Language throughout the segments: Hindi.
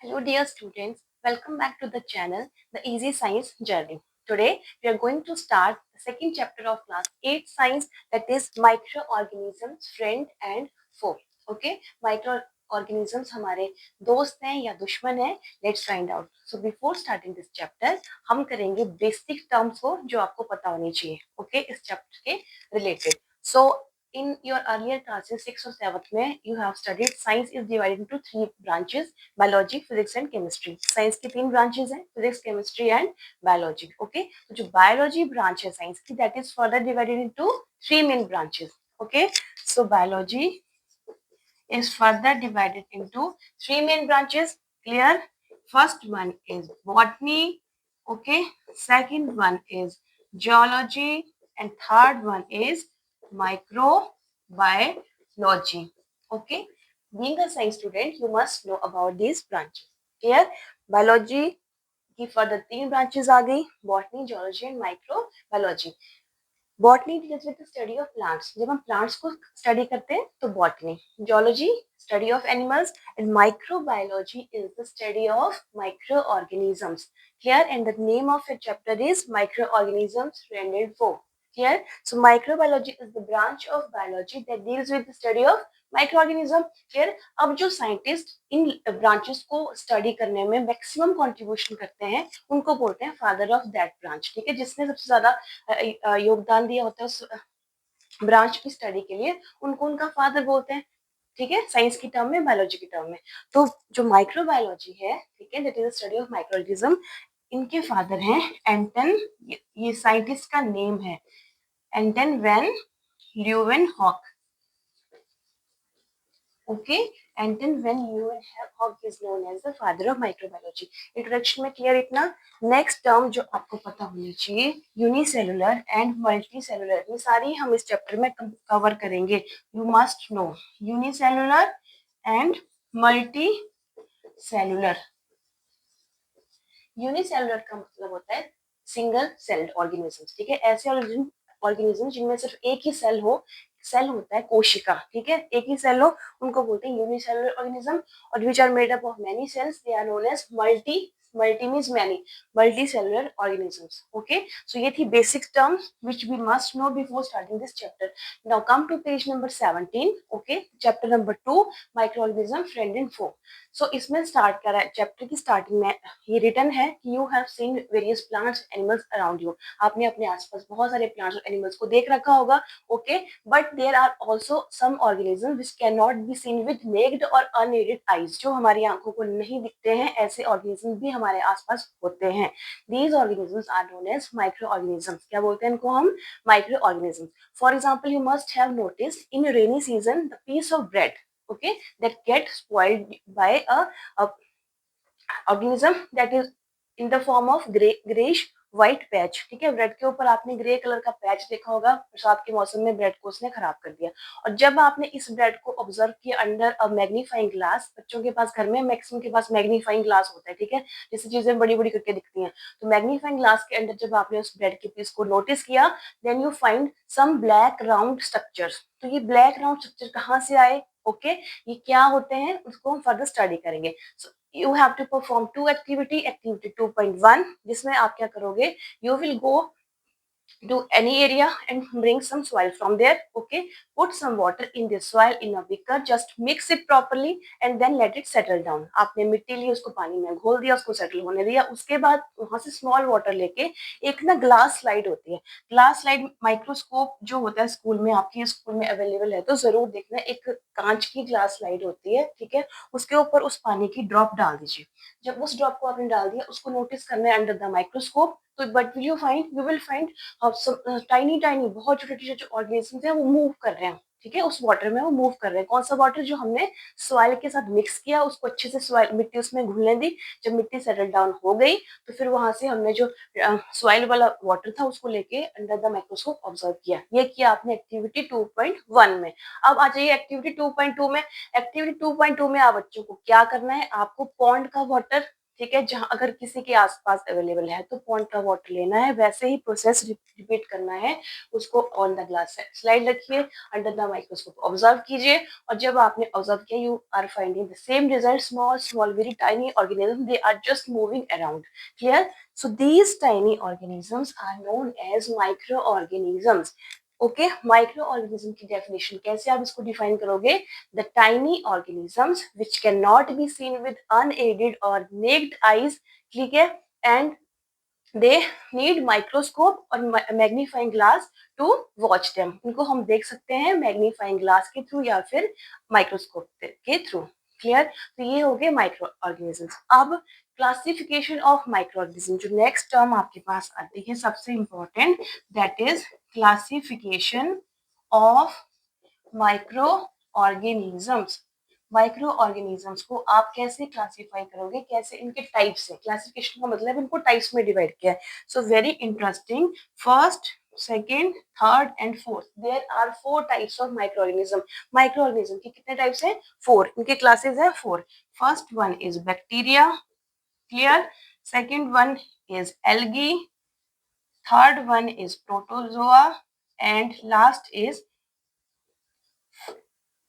Hello dear students, welcome back to the channel The Easy Science Journey. Today we are going to start the second chapter of class 8 science, that is microorganisms friend and foe. Okay, microorganisms हमारे दोस्त हैं या दुश्मन हैं, let's find out. So before starting this chapter हम करेंगे basic terms को जो आपको पता होनी चाहिए. Okay, इस chapter के related. So in your earlier classes 6 or 7th में you have studied science is divided into 3 branches: biology, physics and chemistry. Science की 3 ब्रांचेस हैं, physics, chemistry and biology. Okay, तो जो बायोलॉजी ब्रांच है साइंस की, that is further divided into 3 main branches. Okay, so biology is further divided into 3 main branches. Clear? First one is botany. Okay, second one is geology, and third one is microbiology. Okay, being a science student you must know about these branches. Clear? Biology की further 3 branches आ गई: botany, geology and microbiology. Botany deals with the study of plants. जब हम प्लांट्स को स्टडी करते हैं तो botany. Geology study of animals, and microbiology is the study of micro organisms. Clear? And the name of the chapter is micro organisms friend and foe. Clear? So microbiology is the branch of biology that deals with the study of microorganism. Clear? अब जो साइंटिस्ट इन ब्रांचेस को स्टडी करने में मैक्सिमम कंट्रीब्यूशन करते हैं उनको बोलते हैं फादर ऑफ दैट ब्रांच. ठीक है, जिसने सबसे ज्यादा योगदान दिया होता है उस ब्रांच की स्टडी के लिए, उनको उनका फादर बोलते हैं. ठीक है, साइंस की टर्म में, बायोलॉजी की टर्म में. तो जो माइक्रोबायोलॉजी है, ठीक है, that is the study of microorganism, इनके फादर हैं एंटन. ये साइंटिस्ट का नेम है Anton van Leeuwenhoek. Okay, Anton van Leeuwenhoek is known as the father of microbiology. Introduction में क्लियर इतना. नेक्स्ट टर्म जो आपको पता होनी चाहिए, यूनिसेलुलर एंड मल्टी सेलुलर. ये सारी हम इस चैप्टर में कवर करेंगे. You must no unicellular and multi cellular. Unicellular का मतलब होता है सिंगल सेल्ड ऑर्गेनिजम्स. ठीक है, ऐसे ऑर्गेनिज्म जिनमें सिर्फ एक ही सेल हो. सेल होता है कोशिका. ठीक है, एक ही सेल हो, उनको बोलते हैं यूनिसेलुलर ऑर्गेनिज्म. और which are made up of many cells, they are known as multi means many, multicellular organisms. Okay, so ये थी basic terms which we must know before starting this chapter. Now come to page number 17. Okay, chapter number 2, microorganism friend and foe. सो इसमें स्टार्ट करा है. चैप्टर की स्टार्टिंग में ये रिटन है कि you have seen various plants animals around you. आपने अपने आसपास बहुत सारे प्लांट्स और एनिमल्स को देख रखा होगा. Okay, but there are also some organism which can not be seen with naked और अनएडेड आईज. जो हमारी आंखों को नहीं दिखते हैं, ऐसे ऑर्गेनिज्म भी हमारे आसपास होते हैं. These organisms are known as micro organisms. क्या बोलते हैं इनको हम? Micro organisms. For example, you must have notice in rainy season the piece of bread, okay, that get spoiled by a organism that is in the form of grayish white patch. ठीक है, ब्रेड के ऊपर आपने ग्रे कलर का पैच देखा होगा. बरसात के मौसम में ब्रेड को उसने खराब कर दिया. और जब आपने इस ब्रेड को ऑब्जर्व किया अंडर अ मैग्नीफाइंग ग्लास, बच्चों के पास घर में मैक्सिमम के पास मैग्नीफाइंग ग्लास होता है. ठीक है, जिससे चीजें बड़ी बड़ी करके दिखती हैं. तो मैग्नीफाइंग ग्लास के अंदर जब आपने उस ब्रेड के पीस को नोटिस किया, then you find some black round structures. तो ये ब्लैक राउंड स्ट्रक्चर कहाँ से आए? ओके, ये क्या होते हैं उसको हम फर्दर स्टडी करेंगे. You have to perform two activity 2.1, जिसमें आप क्या करोगे? You will go to any area and bring some soil from there. Okay, put some water in the soil in a beaker, just mix it properly and then let it settle down. आपने मिट्टी ली, उसको पानी में घोल दिया, उसको सेटल होने दिया. उसके बाद वहां से स्मॉल वाटर लेके एक ना ग्लास स्लाइड होती है. ग्लास स्लाइड माइक्रोस्कोप जो होता है स्कूल में, आपके स्कूल में अवेलेबल है तो जरूर देखना. एक कांच की ग्लास स्लाइड होती है. ठीक है, उसके ऊपर उस पानी की ड्रॉप डाल दीजिए. जब उस ड्रॉप को आपने डाल दिया, उसको नोटिस करना है अंडर द माइक्रोस्कोप. तो but you will find tiny बहुत छोटे छोटे जो ऑर्गेनिजम्स हैं वो मूव कर रहे हैं. ठीक है, उस वाटर में वो मूव कर रहे हैं. कौन सा वाटर? जो हमने सॉइल के साथ मिक्स किया, उसको अच्छे से सॉइल मिट्टी उसमें घुलने दी. जब मिट्टी सेटल डाउन हो गई तो फिर वहां से हमने जो सॉइल वाला वाटर था उसको लेके अंडर द माइक्रोस्कोप ऑब्जर्व किया. ये किया आपने एक्टिविटी 2.1 में. अब आ जाइए एक्टिविटी 2.2 में. एक्टिविटी 2.2 में आप बच्चों को क्या करना है? आपको पॉन्ड का वाटर, ठीक है, जहां अगर किसी के आसपास अवेलेबल है तो पॉन्ड का वाटर लेना है, वैसे ही प्रोसेस रिपीट करना है उसको ऑन द ग्लास स्लाइड रखिए, अंडर द माइक्रोस्कोप ऑब्जर्व कीजिए, और जब आपने ऑब्जर्व किया you are finding the same result, small small very tiny organism, they are just moving around, clear. So these tiny organisms are known as microorganisms. Okay, micro organism की डेफिनेशन कैसे आप इसको डिफाइन करोगे? The tiny organisms which can not be seen with unaided और नेक्ड आईज, ठीक है, एंड दे नीड माइक्रोस्कोप और magnifying glass to watch them. इनको हम देख सकते हैं मैग्नीफाइंग ग्लास के थ्रू या फिर माइक्रोस्कोप के थ्रू, क्लियर। तो ये हो गए माइक्रो ऑर्गेनिजम्स। अब क्लासिफिकेशन ऑफ माइक्रो ऑर्गेनिज्म, जो नेक्स्ट टर्म आपके पास आती है सबसे important, that is classification of micro organisms. Micro organisms को आप कैसे क्लासिफाई करोगे, कैसे इनके टाइप्स है, क्लासिफिकेशन का मतलब इनको टाइप्स में डिवाइड किया है। So very interesting, first second third and fourth, there are 4 types of microorganism. Microorganism के कितने टाइप्स हैं? 4, इनके क्लासेस हैं 4। First one is bacteria, clear, second one is algae, third one is protozoa and last is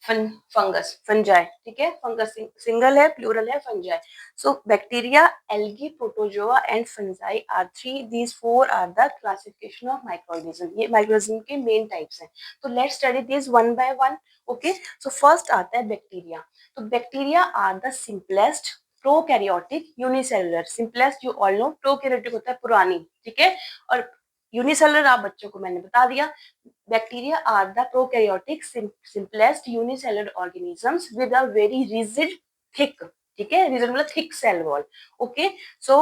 fungus, fungi, ठीक है, फंगस सिंगल है, प्लूरल है, fungi. So bacteria, algae, protozoa and fungi are 3, these 4 are the classification of microorganism. ये माइक्रोऑर्गेनिज्म के मेन टाइप्स हैं। तो let's study this one by one. Okay, so first आता है बैक्टीरिया। तो bacteria are the simplest prokaryotic unicellular, simplest you all know, prokaryotic होता है पुरानी, ठीक है, और यूनिसेलुलर आप बच्चों को मैंने बता दिया। Bacteria are the prokaryotic simplest unicellular organisms with a very rigid thick, ठीक है, rigid मतलब thick cell wall. Okay, so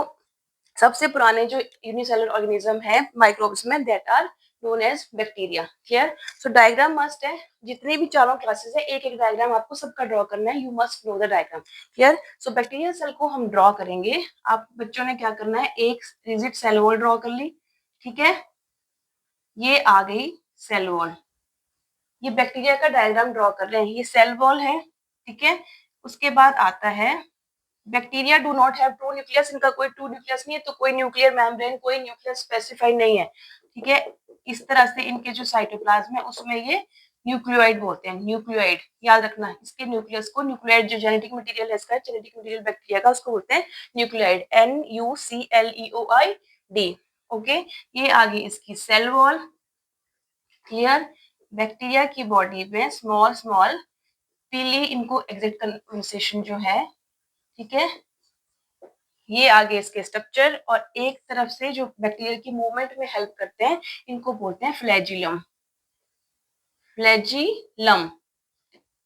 सबसे पुराने जो यूनिसेलुलर ऑर्गेनिज्म है माइक्रोब्स में, that are known as bacteria, clear. So diagram must है, जितनी भी चारों क्लासेस है एक एक डायग्राम आपको सबका ड्रॉ करना है, you must know the diagram, clear. So bacterial cell को हम ड्रॉ करेंगे। आप बच्चों ने क्या करना है, एक रिजिड सेल वॉल ड्रॉ कर ली, ठीक है, ये आ गई सेल वॉल। ये बैक्टीरिया का डायग्राम ड्रॉ कर रहे हैं, ये सेल वॉल है, ठीक है। उसके बाद आता है bacteria do not have true nucleus, इनका कोई टू न्यूक्लियस नहीं है, तो कोई न्यूक्लियर मेम्ब्रेन, कोई न्यूक्लियस स्पेसिफाइड नहीं है, ठीक है। इस तरह से इनके जो साइटोप्लाज्म है उसमें ये न्यूक्लियोइड बोलते हैं, न्यूक्लियोइड, याद रखना इसके न्यूक्लियस को, न्यूक्लियोइड जो जेनेटिक मटेरियल है इसका, जेनेटिक मटेरियल बैक्टीरिया का, उसको बोलते हैं न्यूक्लियोइड, NUCLEOID। ओके, ये आ गई इसकी सेल वॉल, क्लियर। बैक्टीरिया की बॉडी में स्मॉल स्मॉल पीली इनको एग्जिट कंसेशन जो है, ठीक है, ये आगे इसके स्ट्रक्चर, और एक तरफ से जो बैक्टीरिया की मूवमेंट में हेल्प करते हैं इनको बोलते हैं flagellum, flagellum,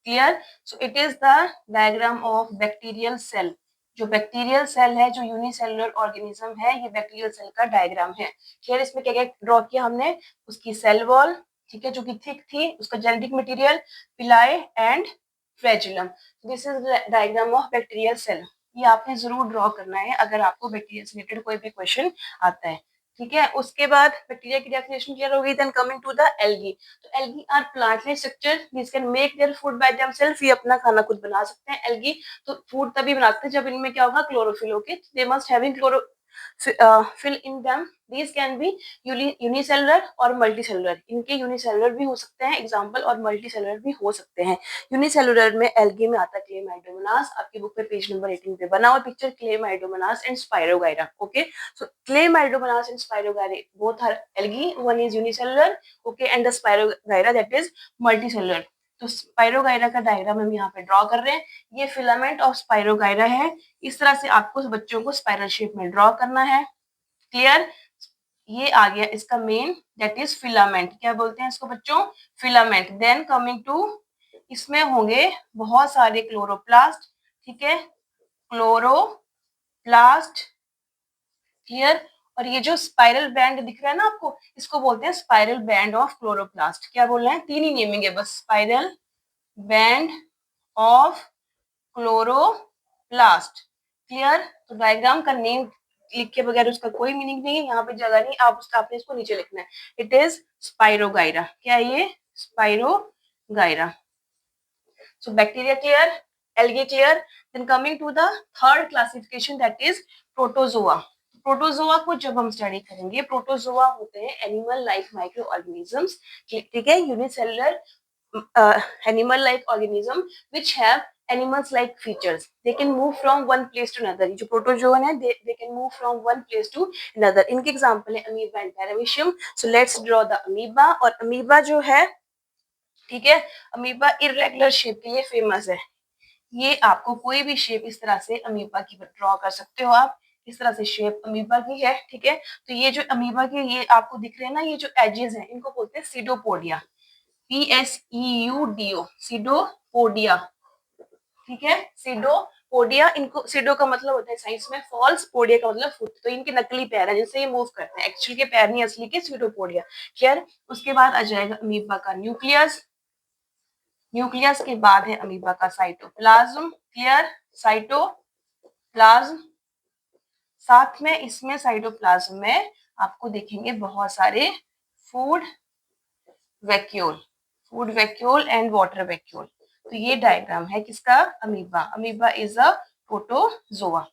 clear. So it is the diagram of bacterial cell. जो बैक्टीरियल सेल है, जो यूनिसेलुलर ऑर्गेनिज्म है, ये बैक्टीरियल सेल का डायग्राम है, क्लियर। इसमें क्या क्या ड्रॉ किया हमने, उसकी सेल वॉल, ठीक है, जो कि थिक थी, उसका genetic material, pili and flagellum. This is diagram of bacterial cell. ये आपने जरूर ड्रॉ करना है अगर आपको बैक्टीरिया से रिलेटेड कोई भी क्वेश्चन आता है, ठीक है। उसके बाद बैक्टीरिया की डेफिनेशन क्लियर हो गई, then coming to the algae. तो algae are plant structure this can make their food by themself, ये अपना खाना खुद बना सकते हैं एल्गी। तो फूड तभी बना सकते हैं जब इनमें क्या होगा, chlorophyll, okay, they must having chlorophyll in them. These can be unicellular और मल्टीसेलुलर, इनके यूनिसेलुलर भी हो सकते हैं एग्जाम्पल, और मल्टीसेलुलर भी हो सकते हैं। यूनिसेलुलर में एल्गी में आता है क्लेमाइडोमोनास, आपकी बुक पे पेज नंबर 18 पे बना हुआ picture, Chlamydomonas and spirogyra, okay. So Chlamydomonas and Spirogyra both are algae. One is unicellular, okay, and the Spirogyra that is multicellular. तो स्पाइरोगाइरा का डायग्राम हम यहाँ पे ड्रॉ कर रहे हैं। ये फिलामेंट ऑफ स्पाइरोगाइरा है, इस तरह से आपको बच्चों को स्पाइरल शेप में ड्रॉ करना है, क्लियर। ये आ गया इसका मेन, दैट इज फिलामेंट, क्या बोलते हैं इसको बच्चों, फिलामेंट। देन कमिंग टू, इसमें होंगे बहुत सारे क्लोरोप्लास्ट, ठीक है, क्लोरोप्लास्ट, क्लियर। और ये जो स्पाइरल बैंड दिख रहा है ना आपको, इसको बोलते हैं स्पाइरल बैंड ऑफ क्लोरोप्लास्ट। क्या बोल रहे हैं, 3 ही नेमिंग है बस, spiral band of chloroplast, clear. तो डायग्राम का नेम लिख के बगैर उसका कोई मीनिंग नहीं है, यहाँ पे जगह नहीं, आप उसका आपने इसको नीचे लिखना है, इट इज स्पाइरोगाइरा। क्या है ये, spirogyra. So bacteria clear, algae clear, then coming to the third classification that is protozoa. Protozoa को जब हम स्टडी करेंगे, प्रोटोजोआ होते हैं एनिमल लाइक माइक्रो ऑर्गेनिजम्स, ठीक है, unicellular animal like organism which have animals like features. They can move from one place to another. जो protozoan है, they can move from one place to another. इनके example है amoeba and paramecium. So let's draw the amoeba. और amoeba जो है, ठीक है, अमीबा इरेगुलर शेप के लिए फेमस है। ये आपको कोई भी शेप इस तरह से अमीबा की ड्रॉ कर सकते हो आप, इस तरह से शेप अमीबा की है, ठीक है। तो ये जो अमीबा के ये आपको दिख रहे हैं ना, ये जो एजेस हैं इनको बोलते हैं सीडोपोडिया, PSEUDO, सीडोपोडिया, ठीक है, सीडोपोडिया। इनको सीडो का मतलब होता है साइंस में फॉल्स, पोडिया का मतलब फुट, तो इनके नकली पैर है जिससे ये मूव करते हैं, एक्चुअल के पैर नहीं असली के, सीडोपोडिया, क्लियर। उसके बाद आ जाएगा अमीबा का न्यूक्लियस, न्यूक्लियस के बाद है अमीबा का साइटोप्लाज्म, क्लियर, साइटोप्लाज्म। साथ में इसमें साइटोप्लाज्म में आपको देखेंगे बहुत सारे food vacuole, food vacuole and water vacuole. तो ये डायग्राम है किसका, amoeba. Amoeba is a protozoa.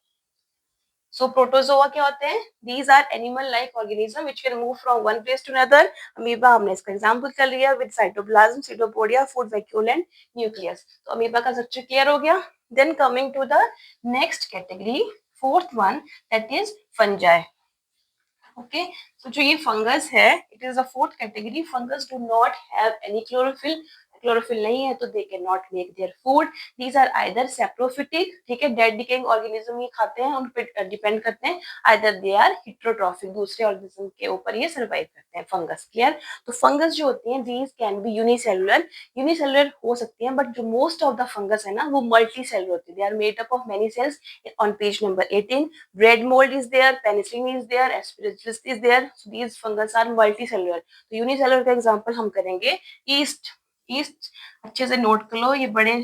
So protozoa क्या होते हैं, these are animal like organism which can move from one place to another. Amoeba हमने इसका एग्जांपल कर लिया with cytoplasm, pseudopodia, food vacuole and nucleus. तो अमीबा का स्ट्रक्चर क्लियर हो गया। Then coming to the next category, fourth one, that is fungi. Okay, so जो ये फंगस है, it is a fourth category. Fungus do not have any chlorophyll, chlorophyll नहीं है तो they can not make their food. These are either saprophytic, ठीक है, डेड डिकेइंग ऑर्गेनिज्म ये खाते हैं, उन पे डिपेंड करते हैं। आइदर दे आर हिट्रोट्रॉफिक, दूसरे ऑर्गेनिज्म के ऊपर ये सर्वाइव करते हैं, फंगस, क्लियर। तो फंगस जो होती हैं, these can be unicellular, unicellular हो सकती हैं, बट जो मोस्ट ऑफ द फंगस है ना वो मल्टी सेलुलर होती है। They are made up of many cells. On page number 18, bread mold is there, penicillin is there, aspergillus is there. So these fungus are multicellular. तो यूनिसेलुलर का एग्जांपल हम करेंगे ईस्ट। ईस्ट अच्छे से नोट कर लो, ये बड़े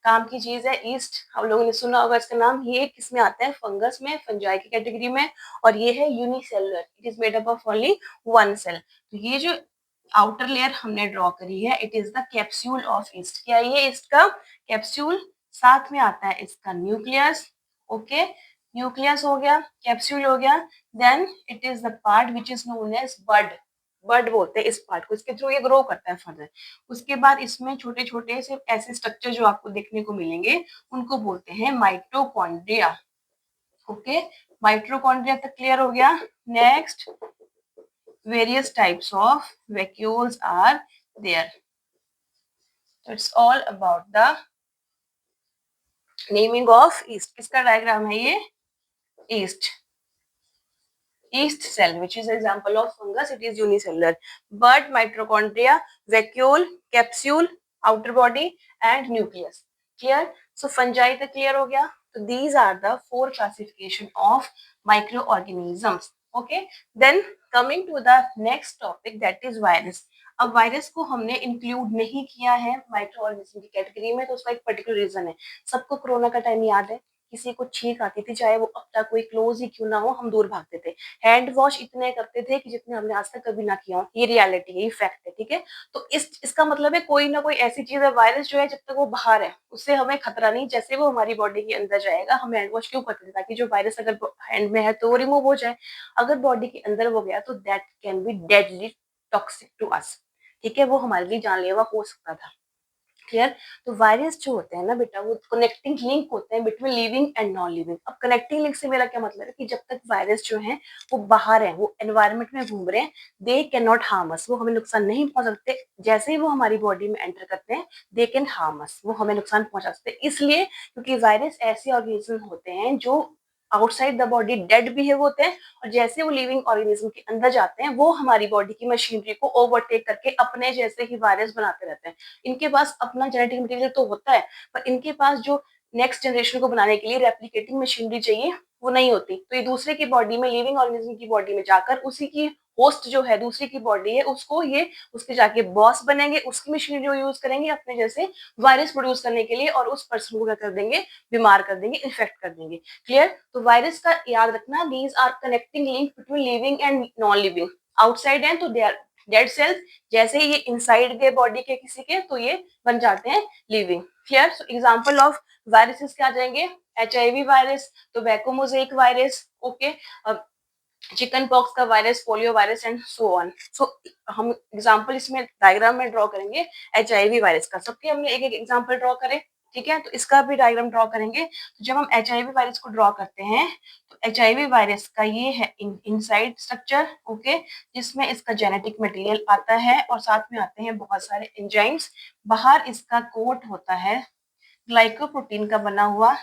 काम की चीज है ईस्ट, हम लोगों ने सुना होगा इसका नाम। ये किस में आता है, फंगस में, फंजाई की कैटेगरी में, और ये है unicellular, it is made up of only one cell. तो ये जो आउटर लेयर हमने ड्रॉ करी है, it is the capsule of yeast. क्या ये ईस्ट का कैप्सूल, साथ में आता है इसका न्यूक्लियस, ओके, न्यूक्लियस हो गया, कैप्सूल हो गया। Then it is the part which is known as bud, bud बोलते हैं इस पार्ट को, इसके थ्रू ये ग्रो करता है फर्दर। उसके बाद इसमें छोटे छोटे से ऐसे स्ट्रक्चर जो आपको देखने को मिलेंगे उनको बोलते हैं माइटोकॉन्ड्रिया, ओके, माइटोकॉन्ड्रिया तक क्लियर हो गया। Next, various types of vacuoles are there. So it's all about the naming of yeast. किसका डायग्राम है ये, yeast, yeast cell which is example of fungus, it is unicellular. Bud, mitochondria, vacuole, capsule, outer body and nucleus, clear. So fungi तक clear हो गया। So these are the four classification of microorganisms, okay. Then coming to the next topic, that is virus. अब वायरस को हमने इंक्लूड नहीं किया है माइक्रो ऑर्गेनिज्म की कैटेगरी में, तो उसका एक पर्टिकुलर रीजन है। सबको कोरोना का टाइम याद है, किसी को छींक आती थी, चाहे वो अपना कोई क्लोज ही क्यों ना हो, हम दूर भागते थे, हैंड वॉश इतने करते थे कि जितने हमने आज तक कभी ना किया हो। ये रियलिटी है, ये फैक्ट है, ठीक है। तो इसका मतलब है कोई ना कोई ऐसी चीज है, वायरस जो है जब तक वो बाहर है उससे हमें खतरा नहीं, जैसे वो हमारी बॉडी के अंदर जाएगा हम हैंड वॉश क्यों करते थे, ताकि जो वायरस अगर हैंड में है तो वो रिमूव हो जाए। अगर बॉडी के अंदर हो गया तो that can be deadly toxic to us, ठीक है, वो हमारे लिए जानलेवा हो सकता था, क्लियर। तो वायरस जो होते हैं ना बेटा, वो कनेक्टिंग लिंक होते हैं between living and non living. अब कनेक्टिंग लिंक से मेरा क्या मतलब है कि जब तक वायरस जो है वो बाहर है, वो एनवायरनमेंट में घूम रहे हैं, दे कैन नॉट हार्म अस, वो हमें नुकसान नहीं पहुंचा सकते। जैसे ही वो हमारी बॉडी में एंटर करते हैं, दे कैन हार्म अस, वो हमें नुकसान पहुंचा सकते हैं। इसलिए क्योंकि वायरस ऐसे ऑर्गेनिज्म होते हैं जो outside the body dead behave होते हैं, और जैसे वो लिविंग ऑर्गेनिज्म के अंदर जाते हैं वो हमारी बॉडी की मशीनरी को ओवरटेक करके अपने जैसे ही वायरस बनाते रहते हैं। इनके पास अपना जेनेटिक मटेरियल तो होता है, पर इनके पास जो नेक्स्ट जनरेशन को बनाने के लिए रेप्लिकेटिंग मशीनरी चाहिए वो नहीं होती। तो ये दूसरे की बॉडी में, लिविंग ऑर्गेनिज्म की बॉडी में जाकर उसी की होस्ट जो है, दूसरी की बॉडी है, उसको ये उसके जाके बॉस बनेंगे, उसकी मशीनरी यूज करेंगे अपने जैसे वायरस प्रोड्यूस करने के लिए, और उस पर्सन को क्या कर देंगे, बीमार कर देंगे, इन्फेक्ट कर देंगे, क्लियर। तो वायरस का याद रखना, these are connecting link between living and non living. Outside है तो दे आर डेड सेल्स, जैसे ही ये इनसाइड गए बॉडी के किसी के तो ये बन जाते हैं living, clear? So example of viruses क्या आ जाएंगे? HIV virus, tobacco mosaic virus, okay, chicken pox का virus, polio virus and so on. So हम एग्जांपल इसमें डायग्राम में ड्रॉ करेंगे HIV वायरस का। सबके हमने एक एक एग्जांपल ड्रॉ करें, ठीक है? तो इसका भी डायग्राम ड्रॉ करेंगे। तो जब हम HIV वायरस को ड्रॉ करते हैं तो HIV वायरस का ये है इनसाइड स्ट्रक्चर, ओके, जिसमें इसका जेनेटिक मटेरियल आता है और साथ में आते हैं बहुत सारे एंजाइम्स। बाहर इसका कोट होता है ग्लाइकोप्रोटीन का बना हुआ,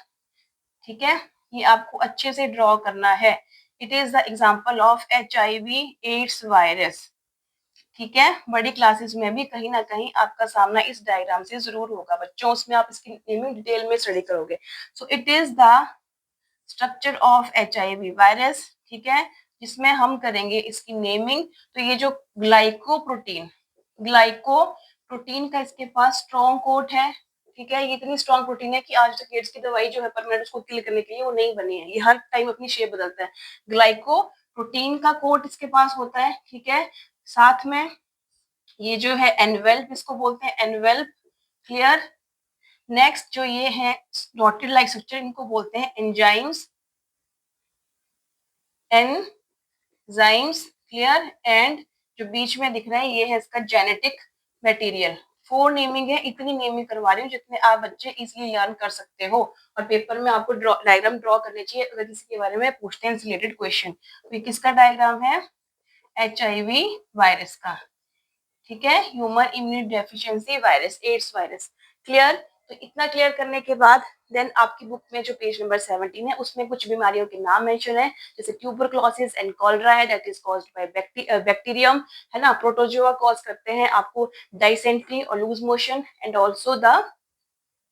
ठीक है? ये आपको अच्छे से ड्रॉ करना है। It is the example of HIV AIDS virus, ठीक है? बड़ी क्लासेस में भी कहीं ना कहीं आपका सामना इस डायग्राम से जरूर होगा बच्चों, उसमें आप इसकी नेमिंग डिटेल में स्टडी करोगे। सो it is the structure of HIV virus, ठीक है, जिसमें हम करेंगे इसकी नेमिंग। तो ये जो ग्लाइकोप्रोटीन का इसके पास स्ट्रॉन्ग कोट है, ठीक है? ये इतनी स्ट्रॉन्ग प्रोटीन है कि आज तक एड्स की दवाई जो है परमानेंट उसको किल करने के लिए वो नहीं बनी है। ये हर टाइम अपनी शेप बदलता है। ग्लाइकोप्रोटीन का कोट इसके पास होता है, ठीक है? साथ में ये जो है एनवेल्प, इसको बोलते हैं एनवेल्प, क्लियर? नेक्स्ट जो ये है डॉटेड लाइक स्ट्रक्चर, इनको बोलते हैं एंजाइम्स, एंजाइम्स, क्लियर? एंड जो बीच में दिख रहा है ये है इसका जेनेटिक मटेरियल। 4 नेमिंग है, इतनी नेमिंग करवा रही हूँ जितने आप बच्चे इजीली लर्न कर सकते हो। और पेपर में आपको डायग्राम ड्रॉ करने चाहिए अगर किसी के बारे में पूछते हैं रिलेटेड क्वेश्चन। तो ये किसका डायग्राम है? HIV वायरस का, ठीक है? Human immune deficiency virus, AIDS virus, clear? तो इतना क्लियर करने के बाद देन आपकी बुक में जो पेज नंबर 17 है उसमें कुछ बीमारियों के नाम मेंशन है, जैसे ट्यूबरक्लोसिस एंड कॉलरा है, that is caused by bacterium, है ना? प्रोटोजोआ कॉज करते हैं आपको डाइसेंट्री और loose motion, and also the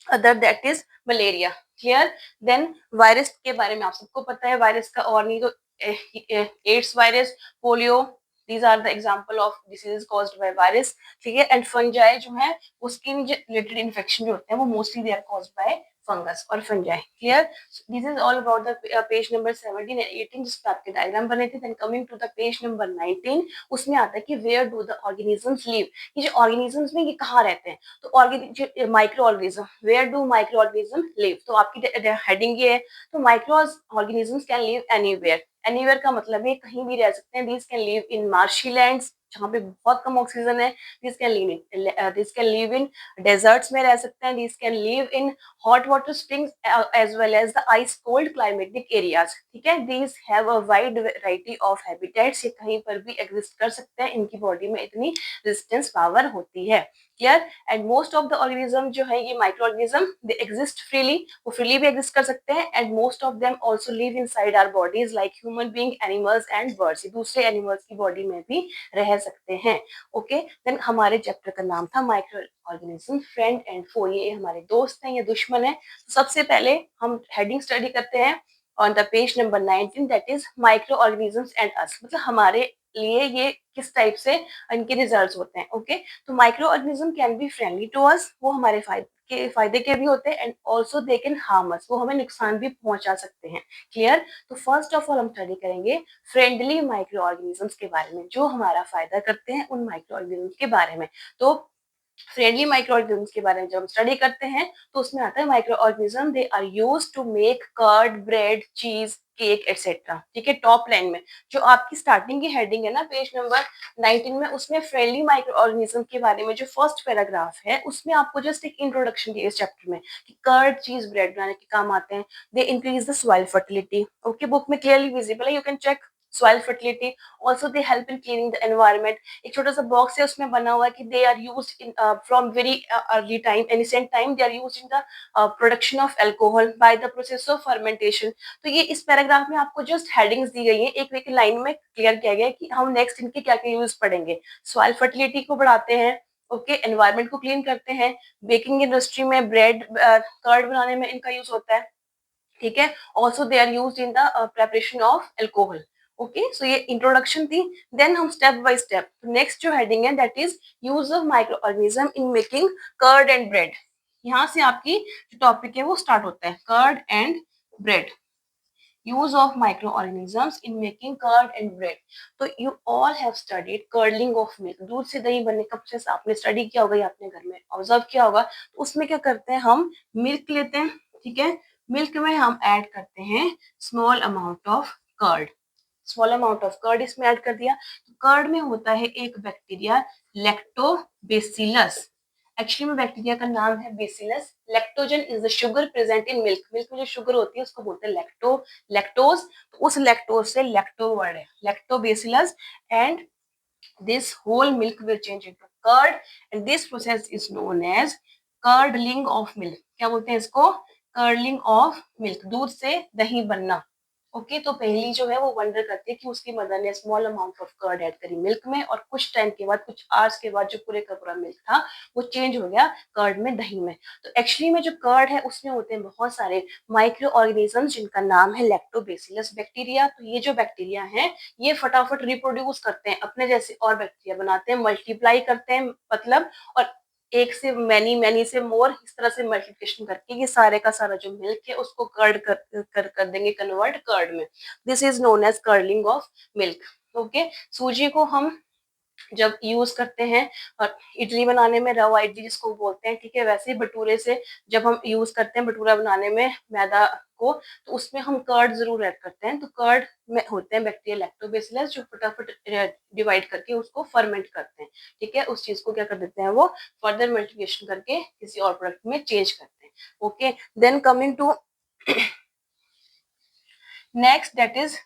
other that is malaria, clear? Then virus के बारे में आप सबको पता है, वायरस का और नहीं तो AIDS virus, polio, these are the example of diseases caused by virus, ठीक है? एंड फंजाई जो है वो स्किन रिलेटेड इन्फेक्शन जो होते हैं वो mostly they are caused by fungus और fungi, clear? This is all about the page number 17 and 18 जिस पे आपके डायग्राम बने थे। Then coming to the page number 19, उसमें आता है कि where do the organisms live. ये जो ऑर्गेनिजम्स में ये कहाँ रहते हैं? तो micro organism, where do micro organism live, तो आपकी हेडिंग ये है। तो micro organisms can live anywhere. Anywhere का मतलब है कहीं भी रह सकते हैं। These can live in marshy lands जहाँ पे बहुत कम ऑक्सीजन है, this can live in deserts में रह सकते हैं, this can live in hot water springs as well as the ice cold climatic areas, ठीक है? These have a wide variety of habitats, ये कहीं पर भी एग्जिस्ट कर सकते हैं, इनकी बॉडी में इतनी रेजिस्टेंस पावर होती है, clear? And most of the organism जो है ये micro organism, they exist freely, वो फ्रीली भी एग्जिस्ट कर सकते हैं। And most of them also live inside our bodies like human being, animals and birds, दूसरे एनिमल्स की बॉडी में भी रह सकते हैं, ओके? देन हमारे चैप्टर का नाम था माइक्रो ऑर्गेनिज्म फ्रेंड एंड फो, ये हमारे दोस्त हैं या दुश्मन है। सबसे पहले हम हेडिंग स्टडी करते हैं on the page number 19, that is micro organisms and us, मतलब हमारे लिए ये किस टाइप से इनके रिजल्ट्स होते हैं, ओके? तो micro organism can be friendly to us, वो हमारे फायदे के भी होते हैं, and also they can harm us, वो हमें नुकसान भी पहुंचा सकते हैं, क्लियर? तो फर्स्ट ऑफ ऑल हम स्टडी करेंगे फ्रेंडली माइक्रो ऑर्गेनिजम्स के बारे में, जो हमारा फायदा करते हैं उन माइक्रो ऑर्गेनिजम्स के बारे में। तो फ्रेंडली माइक्रो ऑर्गेनिज्म के बारे में जब हम स्टडी करते हैं तो उसमें आता है micro organism they are used to make curd, bread, cheese, cake etcetera, ठीक है? टॉप लाइन में जो आपकी स्टार्टिंग की हेडिंग है ना पेज नंबर 19 में, उसमें फ्रेंडली माइक्रो ऑर्गेनिज्म के बारे में जो फर्स्ट पैराग्राफ है उसमें आपको जस्ट एक इंट्रोडक्शन दिया इस चैप्टर में कि कर्ड, चीज, ब्रेड बनाने के काम आते हैं। They increase the soil fertility, okay? Book में क्लियरली विजिबल है, you can check soil fertility. Also they help in cleaning the environment. एक छोटा सा बॉक्स है उसमें बना हुआ है कि they are use in from very early time, ancient time, they are use in the production of alcohol by the process of fermentation. तो ये इस पैराग्राफ में आपको जस्ट हेडिंग्स दी गई है, एक एक लाइन में क्लियर किया गया है कि हम नेक्स्ट इनके क्या क्या यूज पढ़ेंगे। सॉइल फर्टिलिटी को बढ़ाते हैं, ओके, एनवायरमेंट को क्लीन करते हैं, बेकिंग इंडस्ट्री में ब्रेड, कर्ड बनाने में इनका यूज होता है, ठीक है? Also they are use in the preparation of alcohol, okay? So ये इंट्रोडक्शन थी। देन हम स्टेप बाय स्टेप, नेक्स्ट जो हेडिंग है that is use of micro organism in making curd and bread. यहाँ से आपकी जो टॉपिक है वो स्टार्ट होता है, curd and bread, use of micro organisms in making curd and bread. तो you all have studied curling of milk, दूध से दही बनने का प्रोसेस आपने स्टडी किया होगा या अपने घर में ऑब्जर्व किया होगा। तो उसमें क्या करते हैं, हम मिल्क लेते हैं, ठीक है, मिल्क में हम ऐड करते हैं small amount of curd, small amount of curd इसमें ऐड कर दिया। तो कर्ड में होता है एक बैक्टीरिया लैक्टोबैसिलस, एक्चुअली में बैक्टीरिया का नाम है bacillus. Lactogen is the sugar present in milk, milk में जो शुगर होती है उसको बोलते हैं लैक्टोज। तो उस लैक्टोज से लैक्टो वर्ड है, lactobacillus, and this whole milk will change into curd and this process is known as curdling of milk। क्या बोलते हैं इसको, कर्लिंग ऑफ मिल्क, दूध से दही बनना। ओके तो पहली जो है वो वंडर करती है कि उसकी मदर ने small amount of curd add करी मिल्क में, और कुछ टाइम के बाद, कुछ आवर्स के बाद जो पूरे का पूरा मिल्क था वो चेंज हो गया कर्ड में, दही में। तो एक्चुअली में जो कर्ड है उसमें होते हैं बहुत सारे माइक्रो ऑर्गेनिजम्स जिनका नाम है लैक्टोबैसिलस बैक्टीरिया। तो ये जो बैक्टीरिया है ये फटाफट रिप्रोड्यूस करते हैं, अपने जैसे और बैक्टीरिया बनाते हैं, मल्टीप्लाई करते हैं मतलब, और एक से मैनी, मैनी से मोर, इस तरह से मल्टीप्लिकेशन करके ये सारे का सारा जो मिल्क है उसको कर्ड कर देंगे, कन्वर्ट कर्ड में। This is known as curdling of milk. Okay, सूजी को हम जब यूज करते हैं और इडली बनाने में, रवा इडली जिसको बोलते हैं, ठीक है, वैसे ही भटूरे से जब हम यूज करते हैं भटूरा बनाने में मैदा को, तो उसमें हम कर्ड जरूर ऐड करते हैं। तो कर्ड में होते हैं बैक्टीरिया लैक्टोबैसिलस जो फटाफट डिवाइड करके उसको फर्मेंट करते हैं, ठीक है, उस चीज को क्या कर देते हैं वो फर्दर मल्टीप्लिकेशन करके किसी और प्रोडक्ट में चेंज करते हैं। Okay, then coming to next, that is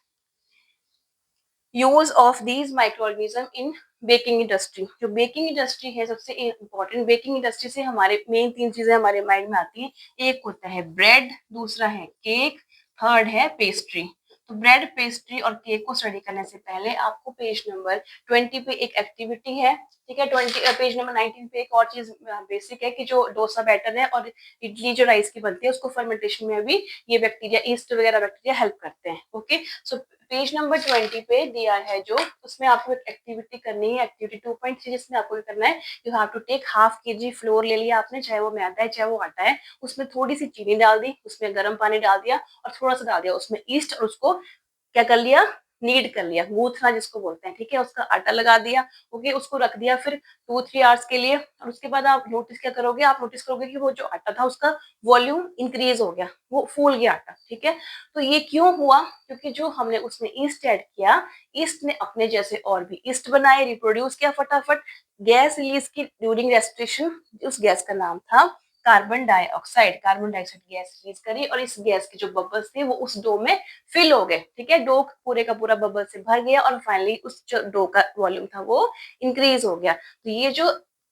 use of these microorganism in baking industry. जो बेकिंग इंडस्ट्री है सबसे इम्पोर्टेंट, बेकिंग इंडस्ट्री से हमारे मेन तीन चीजें हमारे माइंड में आती हैं। एक होता है ब्रेड, दूसरा है केक, थर्ड है पेस्ट्री। तो ब्रेड, पेस्ट्री और केक को स्टडी करने से पहले आपको पेज नंबर 20 पे एक एक्टिविटी है, ठीक है, 20 पेज नंबर 19 पे एक और चीज बेसिक है कि जो डोसा बैटर है और इडली जो राइस की बनती है उसको फर्मेंटेशन में भी ये बैक्टीरिया, ईस्ट वगैरह बैक्टीरिया हेल्प करते हैं। ओके, सो पेज नंबर 20 पे दिया है जो, उसमें आपको एक एक्टिविटी करनी है, एक्टिविटी 2.3, जिसमें आपको करना है, you have to take half KG flour ले लिया आपने, चाहे वो मैदा है चाहे वो आटा है, उसमें थोड़ी सी चीनी डाल दी, उसमें गर्म पानी डाल दिया और थोड़ा सा डाल दिया उसमें ईस्ट, और उसको क्या कर लिया, नीड कर लिया, गूंथना जिसको बोलते हैं, ठीक है, उसका आटा लगा दिया। ओके, उसको रख दिया फिर 2-3 आवर्स के लिए, और उसके बाद आप नोटिस क्या करोगे, आप नोटिस करोगे कि वो जो आटा था उसका वॉल्यूम इंक्रीज हो गया, वो फूल गया आटा, ठीक है। तो ये क्यों हुआ, क्योंकि जो हमने उसमें ईस्ट ऐड किया, ईस्ट ने अपने जैसे और भी ईस्ट बनाए, रिप्रोड्यूस किया फटाफट, गैस रिलीज की ड्यूरिंग रेस्पिरेशन, उस गैस का नाम था carbon dioxide. Carbon dioxide gas release करी और इस गैस के जो बबल्स थे वो उस डो में फिल हो गए, ठीक है, डो पूरे का पूरा बबल से भर गया और फाइनली उस जो डो का वॉल्यूम था वो इंक्रीज हो गया। तो ये जो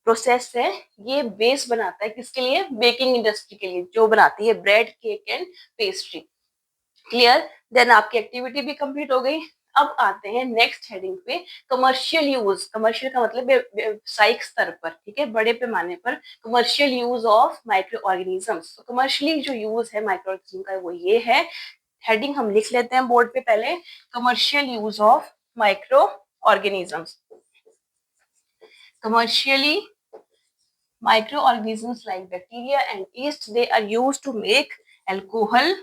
प्रोसेस है ये बेस बनाता है किसके लिए, बेकिंग इंडस्ट्री के लिए, जो बनाती है bread, cake and pastry. Clear, then आपकी एक्टिविटी भी कंप्लीट हो गई। अब आते हैं नेक्स्ट हेडिंग पे, कमर्शियल यूज। कमर्शियल का मतलब व्यावसायिक स्तर पर, ठीक है, बड़े पैमाने पर commercial use of micro organisms. तो कमर्शियली जो यूज है माइक्रो ऑर्गेनिज्म का वो ये है, हेडिंग हम लिख लेते हैं बोर्ड पे पहले, commercial use of micro organisms. Commercially microorganisms like bacteria and yeast, they are used to make alcohol,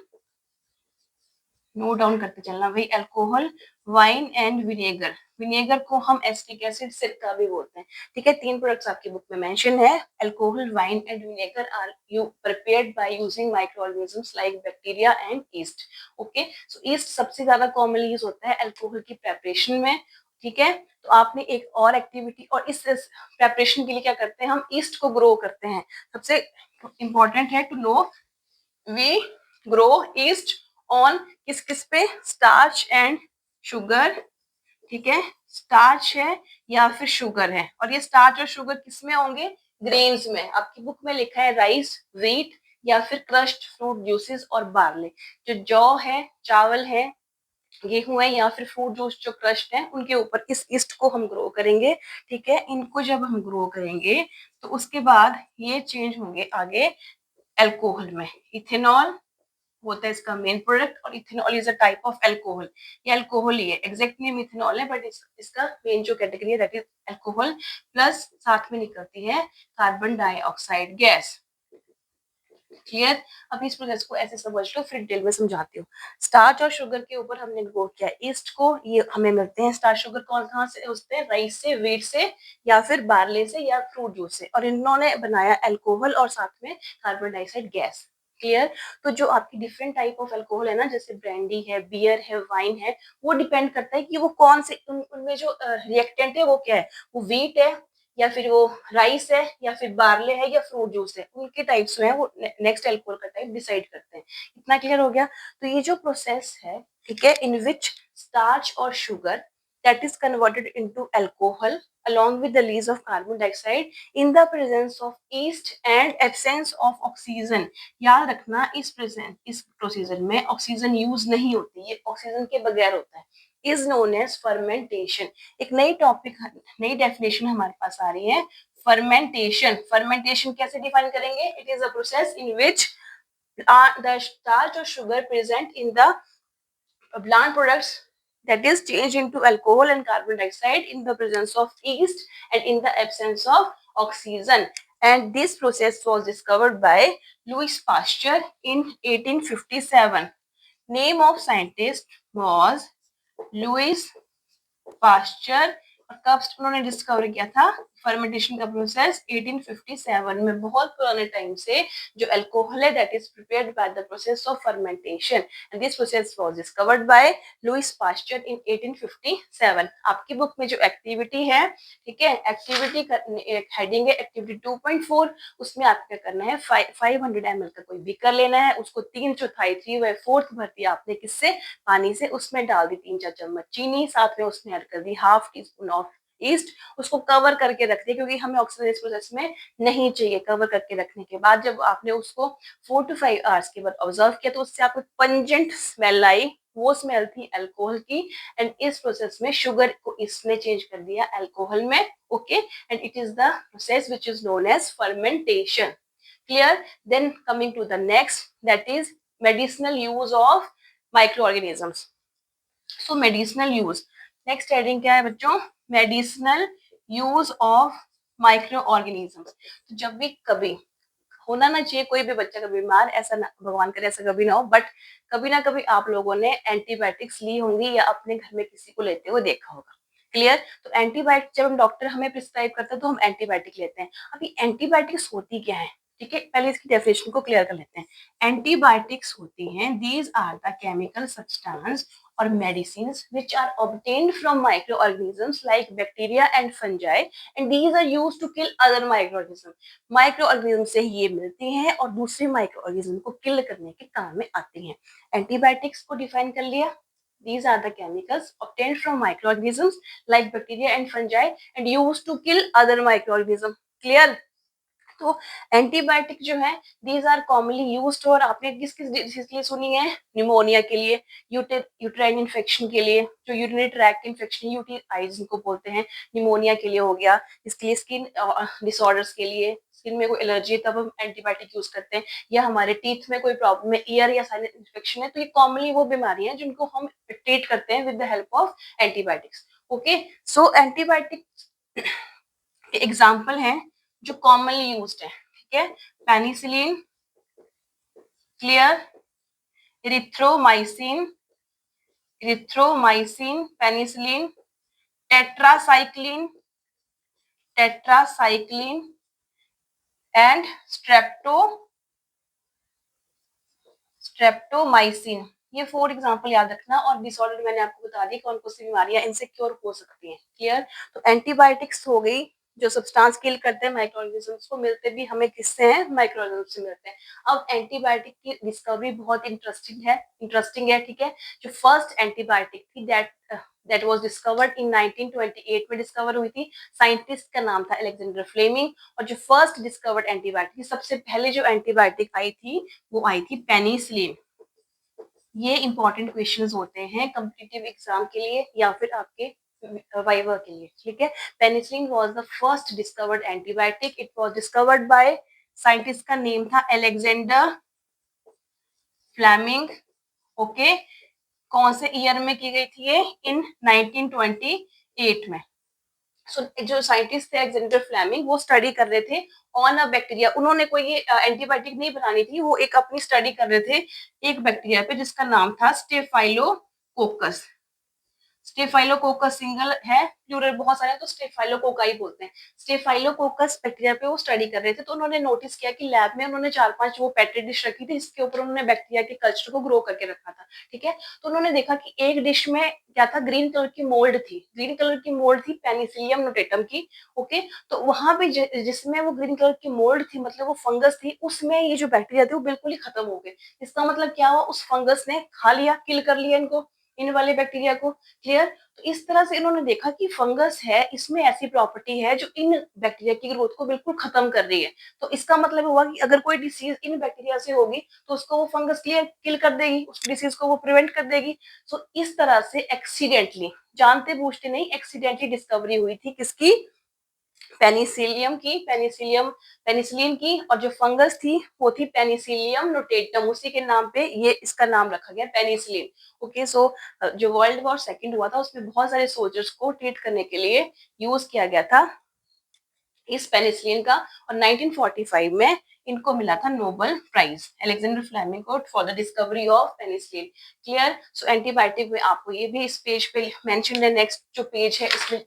note down करते चलना भाई, alcohol, wine and vinegar. Vinegar को हम एसिटिक एसिड, सिरका भी बोलते हैं, ठीक है। तीन प्रोडक्ट्स आपकी बुक में मेंशन है, alcohol, wine and vinegar are you prepared by using microorganisms like bacteria and yeast. Okay, so yeast सबसे ज्यादा कॉमनली यूज होता है अल्कोहल की प्रेपरेशन में, ठीक है। तो आपने एक और एक्टिविटी, और इस प्रेपरेशन के लिए क्या करते हैं, हम ईस्ट को ग्रो करते हैं। सबसे इंपॉर्टेंट है to know, we grow yeast on किस किस पे, स्टार्च एंड शुगर, ठीक है, स्टार्च है या फिर शुगर है, और ये स्टार्च और शुगर किस में होंगे, ग्रेन्स में। आपकी बुक में लिखा है राइस, व्हीट या फिर क्रश्ड फ्रूट ज्यूसेस और बार्ले। जो जौ है, चावल है, गेहूं है या फिर फ्रूट जूस जो क्रश्ड है, उनके ऊपर इस ईस्ट को हम ग्रो करेंगे, ठीक है। इनको जब हम ग्रो करेंगे तो उसके बाद ये चेंज होंगे आगे अल्कोहल में। इथेनॉल होता है इसका मेन प्रोडक्ट, और ethanol is a type of alcohol. ये अल्कोहल ही है, एग्जैक्ट नेम इथेनॉल है, बट इसका मेन जो कैटेगरी है दैट इज अल्कोहल। प्लस साथ में निकलती है कार्बन डाइऑक्साइड गैस, क्लियर। अब इस प्रोसेस को ऐसे समझ लो, फिर डिटेल में समझाती हूँ। स्टार्च और शुगर के ऊपर हमने गौर किया ईस्ट को, ये हमें मिलते हैं स्टार्च शुगर कौन कहाँ से होते हैं, राइस से, व्हीट से, या फिर बार्ले से, या फ्रूट जूस से, और इन्होंने बनाया अल्कोहल और साथ में कार्बन डाइऑक्साइड गैस। क्लियर। तो जो आपकी डिफरेंट टाइप ऑफ अल्कोहल है ना, जैसे ब्रांडी है, बियर है, वाइन है, वो डिपेंड करता है कि वो कौन से उनमें जो रिएक्टेंट है वो क्या है, वो व्हीट है, या फिर वो राइस है, या फिर बार्ले है, या फ्रूट जूस है, उनके टाइप्स जो है वो नेक्स्ट अल्कोहल का टाइप डिसाइड करते हैं। इतना क्लियर हो गया। तो ये जो प्रोसेस है, ठीक है, इन विच स्टार्च और sugar that is converted into alcohol along with the release of carbon dioxide in the presence of yeast and absence of oxygen। याद रखना इस प्रोसीजर में ऑक्सीजन यूज नहीं होती, ये ऑक्सीजन के बगैर होता है। Is known as fermentation. एक नई टॉपिक, नई डेफिनेशन हमारे पास आ रही है, फर्मेंटेशन। फर्मेंटेशन कैसे डिफाइन करेंगे? It is a process in which the starch or sugar present in the plant products that is changed into alcohol and carbon dioxide in the presence of yeast and in the absence of oxygen. And this process was discovered by Louis Pasteur in 1857. Name of scientist was Louis Pasteur. और कब उन्होंने डिस्कवर किया था फर्मेंटेशन का प्रोसेस? 1857 में, बहुत पुराने टाइम से जो अल्कोहल है that is prepared by the process of fermentation, and this process was discovered by Louis Pasteur in 1857। आपकी बुक में जो एक्टिविटी है, ठीक है, एक्टिविटी हेडिंग है एक्टिविटी 2.4, उसमें आपको क्या करना है, 500 ml का कोई बीकर लेना है, उसको 3/4 3/4 भर दिया आपने, किससे? पानी से। उसमें डाल दी 3-4 चम्मच चीनी, साथ में उसमें ऐड कर दी half tea spoon of east. उसको कवर करके रख दिया क्योंकि हमें ऑक्सीजन इस प्रोसेस में नहीं चाहिए। कवर करके रखने के बाद जब आपने उसको 4 to 5 आवर्स के बाद ऑब्जर्व किया तो उससे आपको पंजेंट स्मेल आई, वो स्मेल थी अल्कोहल की। एंड इस प्रोसेस में शुगर को इसने चेंज कर दिया अल्कोहल में। Okay, and it is the process which is known as fermentation. Clear. Then coming to the next, that is medicinal use of microorganisms. So medicinal use, next heading क्या है बच्चों? Medicinal use of micro organisms. तो जब भी कभी होना ना चाहिए कोई भी बच्चा का बीमार, ऐसा ना, भगवान करे ऐसा कभी ना हो, बट कभी ना कभी आप लोगों ने एंटीबायोटिक्स ली होंगी या अपने घर में किसी को लेते हुए देखा होगा। क्लियर। तो एंटीबायोटिक जब हम डॉक्टर हमें प्रिस्क्राइब करते हैं तो हम एंटीबायोटिक लेते हैं। अभी एंटीबायोटिक्स होती क्या है, ठीक है, पहले इसकी डेफिनेशन को क्लियर कर लेते हैं। एंटीबायोटिक्स होती हैं, these are the chemical substance or medicines which are obtained from microorganisms like bacteria and fungi, and these are used to kill other microorganisms। Micro organism से ये मिलती हैं और दूसरे माइक्रो ऑर्गेनिज्म को किल करने के काम में आती हैं। एंटीबायोटिक्स को डिफाइन कर लिया, these are the chemicals obtained from microorganisms like bacteria and fungi and used to kill other microorganisms। Clear. तो एंटीबायोटिक जो है दीज आर कॉमनली यूज्ड, और आपने किस किस डिसीज के लिए सुनी है? निमोनिया के लिए, यूट्राइन इन्फेक्शन के लिए, जो यूरिनरी ट्रैक्ट इन्फेक्शन यूटीआई जिनको बोलते हैं, निमोनिया के लिए हो गया, इसके लिए स्किन डिसऑर्डर्स के लिए, स्किन में कोई एलर्जी है तब हम एंटीबायोटिक यूज करते हैं, या हमारे टीथ में कोई प्रॉब्लम है, ईयर या साइनस इन्फेक्शन है, तो ये कॉमनली वो बीमारी है जिनको हम ट्रीट करते हैं with the help of antibiotics. Okay, so antibiotic example हैं जो कॉमनली यूज्ड है, ठीक है, penicillin, clear, erythromycin, penicillin, tetracycline, and streptomycin. ये 4 एग्जांपल याद रखना, और डिसऑर्डर मैंने आपको बता दी कौन कौन सी बीमारियां इनसे क्योर हो सकती हैं। क्लियर। तो एंटीबायोटिक्स हो गई जो सब्सटेंस किल करते हैं माइक्रोऑर्गेनिजम्स को, मिलते भी हमें किससे हैं? माइक्रोऑर्गेनिजम्स से मिलते हैं। अब एंटीबायोटिक की डिस्कवरी बहुत इंटरेस्टिंग है, ठीक है। जो फर्स्ट एंटीबायोटिक थी दैट वाज डिस्कवर्ड इन 1928 में डिस्कवर हुई थी। साइंटिस्ट का नाम था अलेक्जेंडर फ्लेमिंग। और जो फर्स्ट डिस्कवर्ड एंटीबायोटिक, सबसे पहले जो एंटीबायोटिक आई थी वो आई थी पेनिसिलिन। ये इंपॉर्टेंट क्वेश्चंस होते हैं कॉम्पिटिटिव एग्जाम के लिए या फिर आपके वाइवा के लिए, ठीक है। Penicillin was the first discovered antibiotic. It was discovered by scientist का नेम था अलेक्जेंडर फ्लेमिंग। ओके, कौन से ईयर में की गई थी ये? इन 1928 में। जो साइंटिस्ट थे अलेक्जेंडर फ्लेमिंग, वो स्टडी कर रहे थे ऑन अ बैक्टीरिया। उन्होंने कोई ये एंटीबायोटिक नहीं बनानी थी, वो एक अपनी स्टडी कर रहे थे एक बैक्टीरिया पे जिसका नाम था स्टेफाइलोकोकस। स्टेफाइलोकोकस सिंगल है, प्लूरल बहुत सारे हैं तो स्टेफाइलोकोकाई बोलते हैं। स्टेफाइलोकोकस बैक्टीरिया पे वो स्टडी कर रहे थे, तो उन्होंने नोटिस किया कि लैब में उन्होंने 4-5 वो पेट्री डिश रखी थी जिसके ऊपर उन्होंने बैक्टीरिया के कल्चर को ग्रो करके रखा था, ठीक है। तो उन्होंने देखा कि एक डिश में क्या था, ग्रीन कलर की मोल्ड थी, ग्रीन कलर की मोल्ड थी पेनिसिलियम नोटेटम की, ओके। तो वहां पे जिसमें वो ग्रीन कलर की मोल्ड थी, मतलब वो फंगस थी, उसमें ये जो बैक्टीरिया थे वो बिल्कुल ही खत्म हो गए। इसका मतलब क्या हुआ, उस फंगस ने खा लिया, किल कर लिया इनको, इन वाले बैक्टीरिया को। क्लियर। तो इस तरह से इन्होंने देखा कि फंगस है, इसमें ऐसी प्रॉपर्टी है जो इन बैक्टीरिया की ग्रोथ को बिल्कुल खत्म कर रही है। तो इसका मतलब हुआ कि अगर कोई डिसीज इन बैक्टीरिया से होगी तो उसको वो फंगस क्लियर किल कर देगी, उस डिसीज को वो प्रिवेंट कर देगी। सो इस तरह से एक्सीडेंटली, जानते बूझते नहीं, एक्सीडेंटली डिस्कवरी हुई थी किसकी, पेनिसिलियम की, पेनिसिलिन की। और जो फंगस थी वो थी पेनिसिलियम नोटेटम, उसी के नाम पे ये इसका नाम रखा गया पेनिसिलिन। ओके। सो जो वर्ल्ड वॉर सेकंड हुआ था उसमें बहुत सारे सोल्जर्स को ट्रीट करने के लिए यूज किया गया था इस पेनिसिलिन का। और 1945 में इनको मिला था नोबेल प्राइज, अलेक्जेंडर फ्लेमिंग को, for the discovery of penicillin. Clear. So antibiotic में आपको ये भी इस पेज पे मेंशन है, नेक्स्ट जो पेज है इसमें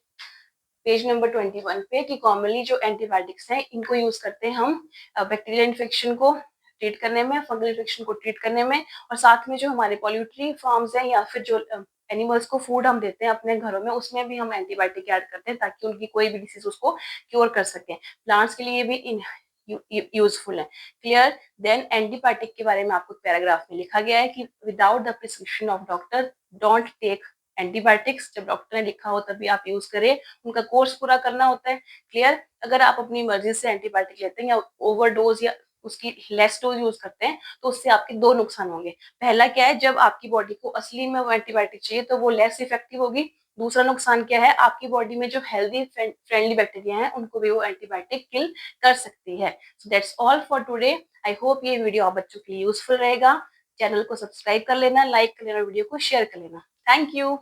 पेज नंबर 21 पे, कि कॉमनली जो एंटीबायोटिक्स हैं इनको यूज करते हैं हम बैक्टीरियल इन्फेक्शन को ट्रीट करने में, फंगल इन्फेक्शन को ट्रीट करने में, और साथ में जो हमारे पॉल्यूटरी फार्म्स हैं या फिर जो एनिमल्स को फूड हम देते हैं अपने घरों में, उसमें भी हम एंटीबायोटिक ऐड करते हैं ताकि उनकी कोई भी डिसीज उसको क्योर कर सकें। प्लांट्स के लिए भी इन यूजफुल है। क्लियर। देन एंटीबायोटिक के बारे में आपको पैराग्राफ में लिखा गया है कि without the prescription of doctor don't take antibiotics. जब डॉक्टर ने लिखा हो तभी आप यूज करें, उनका कोर्स पूरा करना होता है। क्लियर। अगर आप अपनी मर्जी से एंटीबायोटिक लेते हैं या ओवरडोज या उसकी लेस डोज यूज करते हैं तो उससे आपके दो नुकसान होंगे। पहला क्या है, जब आपकी बॉडी को असली में वो एंटीबायोटिक चाहिए तो वो लेस इफेक्टिव होगी। दूसरा नुकसान क्या है, आपकी बॉडी में जो हेल्दी फ्रेंडली बैक्टीरिया हैं उनको भी वो एंटीबायोटिक किल कर सकती है। So that's all for today. I hope ये वीडियो आप बच्चों के लिए यूजफुल रहेगा। चैनल को सब्सक्राइब कर लेना, लाइक कर लेना, वीडियो को शेयर कर लेना। Thank you.